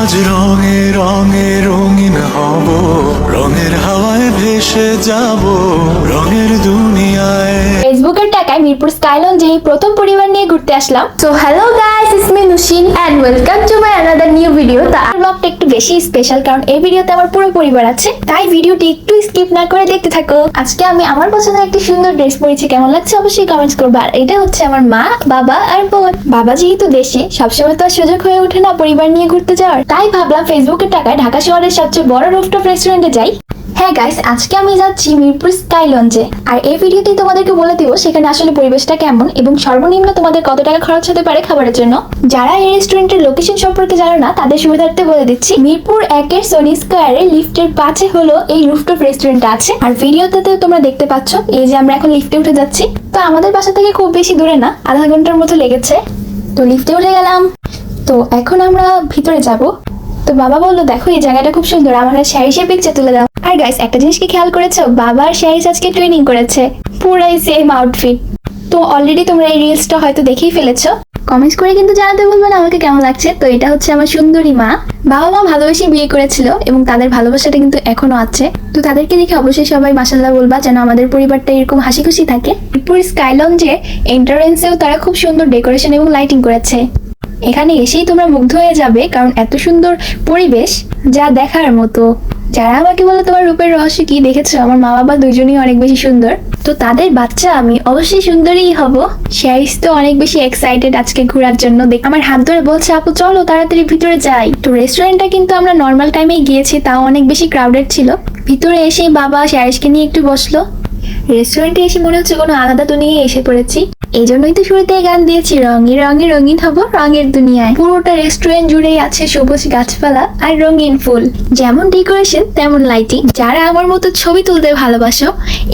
আজ রঙে রঙে রঙিন হব, রঙের হাওয়ায় ভেসে যাব, রঙের দুনিয়ায়। ফেসবুকের টাকায় মিরপুর স্কাইলঞ্জে প্রথম পরিবার নিয়ে ঘুরতে আসলাম। So hello guys, it's me Nushin and welcome to my another new video. তো আর ব্লগটা একটু বেশি স্পেশাল কারণ এই ভিডিওতে আমার পুরো পরিবার আছে, তাই ভিডিওটি একটু স্কিপ না করে দেখতে থাকো। আজকে আমি আমার পছন্দের একটি সুন্দর ড্রেস পরেছি, কেমন লাগছে অবশ্যই কমেন্টস করবে। আর এটা হচ্ছে আমার মা, বাবা আর বোন। বাবা যেহেতু দেশে, সবসময় তো আর সুযোগ হয়ে ওঠে না পরিবার নিয়ে ঘুরতে যাওয়ার, তাই ভাবলাম ফেসবুকের টাকায় ঢাকা শহরের সবচেয়ে বড় রুফটপ রেস্টুরেন্টে যাই। হ্যাঁ গাইস, আজকে আমি যাচ্ছি মিরপুর স্কাইলঞ্জে। আর এই ভিডিওতেই তোমাদেরকে বলে দিব সেখানে আসলে পরিবেশটা কেমন এবং সর্বনিম্ন তোমাদের কত টাকা খরচ হতে পারে খাবারের জন্য। যারা এই রেস্টুরেন্টের লোকেশন সম্পর্কে জানো না তাদের সুবিধার্থে বলে দিচ্ছি, মিরপুর 1-এর সোনি স্কয়ারে লিফটের পাশে হলো এই রুফটপ রেস্টুরেন্ট আছে। আর ভিডিওতে তোমরা দেখতে পাচ্ছ এই যে আমরা এখন লিফটে উঠে যাচ্ছি। তো আমাদের বাসা থেকে খুব বেশি দূরে না, আধা ঘন্টার মতো লেগেছে। তো লিফটে উঠে গেলাম, তো এখন আমরা ভিতরে যাব। তো বাবা বললো দেখো এই জায়গাটা খুব সুন্দর, আমার শ্যারিসের পিকচার তুলে দাও। আর গাইস, একটা জিনিস কি খেয়াল করেছো, বাবা আর শ্যারিস আজকে টুইনিং করেছে, পুরাই সেম আউটফিট। তো অলরেডি তোমরা এই রিলসটা হয়তো দেখেই ফেলেছো। কমেন্টস করে কিন্তু জানাতে বলবে না আমাকে কেমন লাগছে। তো এটা হচ্ছে আমার সুন্দরী মা। বাবা মা ভালোবেসে বিয়ে করেছিল এবং তাদের ভালোবাসাটা কিন্তু এখনো আছে। তো তাদেরকে দেখে অবশ্যই সবাই মাশাআল্লাহ বলবা, যেন আমাদের পরিবারটা এরকম হাসি খুশি থাকে। মিরপুর স্কাইলঞ্জে এন্ট্রান্সেও তারা খুব সুন্দর ডেকোরেশন এবং লাইটিং করেছে। এখানে এসেই তোমরা মুগ্ধ হয়ে যাবে, কারণ এত সুন্দর পরিবেশ যা দেখার মতো। যারা আমাকে বলে তোমার রূপের রহস্য কি, দেখেছো আমার মা বাবা দুজনই অনেক বেশি সুন্দর, তো তাদের বাচ্চা আমি অবশ্যই সুন্দরই হব। শ্যারিস তো অনেক বেশি এক্সাইটেড আজকে ঘোরার জন্য। আমার হাত ধরে বলছে আপু চলো তাড়াতাড়ি ভিতরে যাই। তো রেস্টুরেন্টটা কিন্তু আমরা নর্মাল টাইমেই গিয়েছি, তাও অনেক বেশি ক্রাউডেড ছিল। ভিতরে এসে বাবা শ্যারিসকে নিয়ে একটু বসলো। রেস্টুরেন্টে এসে মনে হচ্ছে কোনো আলাদা দুনিয়ায় এসে পড়েছি। এই জন্যই তো শুরুতে গান দিয়েছি, রঙে রঙে রঙিন হব রঙের দুনিয়ায়। পুরোটা রেস্টুরেন্ট জুড়েই আছে সবুজ গাছপালা আর রঙিন ফুল, যেমন ডেকোরেশন তেমন লাইটিং। যারা আমার মতো ছবি তুলতে ভালোবাসো,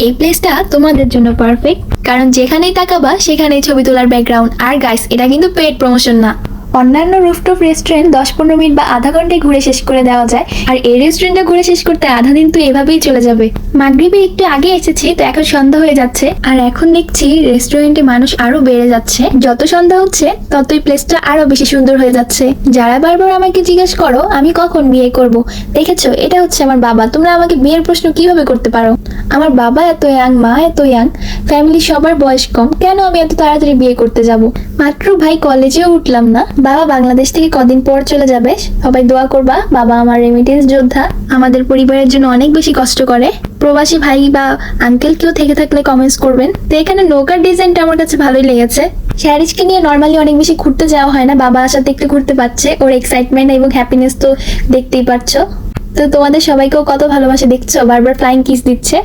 এই প্লেসটা তোমাদের জন্য পারফেক্ট, কারণ যেখানেই তাকাবা সেখানেই ছবি তোলার ব্যাকগ্রাউন্ড। আর গাইস, এটা কিন্তু পেইড প্রমোশন না। অন্যান্য রুফটপ রেস্টুরেন্ট 10-15 মিনিট বা আধা ঘন্টায় ঘুরে শেষ করে দেওয়া যায়, আর এই রেস্টুরেন্টটা ঘুরে শেষ করতে আধা দিন তো এভাবেই চলে যাবে। মাগরিবে একটু আগে এসেছি, তো এখন সন্ধ্যা হয়ে যাচ্ছে। আর এখন দেখছি রেস্টুরেন্টে মানুষ আরো বেড়ে যাচ্ছে। যত সন্ধ্যা হচ্ছে ততই প্লেসটা আরো বেশি সুন্দর হয়ে যাচ্ছে। যারা বারবার আমাকে জিজ্ঞেস করো আমি কখন বিয়ে করব, দেখেছো এটা হচ্ছে আমার বাবা। তোমরা আমাকে বিয়ের প্রশ্ন কিভাবে করতে পারো? আমার বাবা এত ইয়াং, মা এত ইয়াং, ফ্যামিলি সবার বয়স কম, কেন আমি এত তাড়াতাড়ি বিয়ে করতে যাব? মাত্র ভাই কলেজেও উঠলাম না, বাবা বাংলাদেশ থেকে কদিন পর চলে যাবে। সবাই দোয়া করবা, বাবা আমার রেমিটেন্স যোদ্ধা, আমাদের পরিবারের জন্য অনেক বেশি কষ্ট করে। প্রবাসী ভাই বা আঙ্কেল কেউ থেকে থাকলে কমেন্টস করবেন। তো এখানে নৌকার ডিজাইনটা আমার কাছে ভালোই লেগেছে। শ্যারিসকে নিয়ে নর্মালি অনেক বেশি ঘুরতে যাওয়া হয় না, বাবা আসাতে একটু ঘুরতে পারছে। ওর এক্সাইটমেন্ট এবং হ্যাপিনেস তো দেখতেই পাচ্ছ। তো তোমাদের সবাইকেও কত ভালোবাসে দেখছো, বারবার ফ্লাইং কিস দিচ্ছে।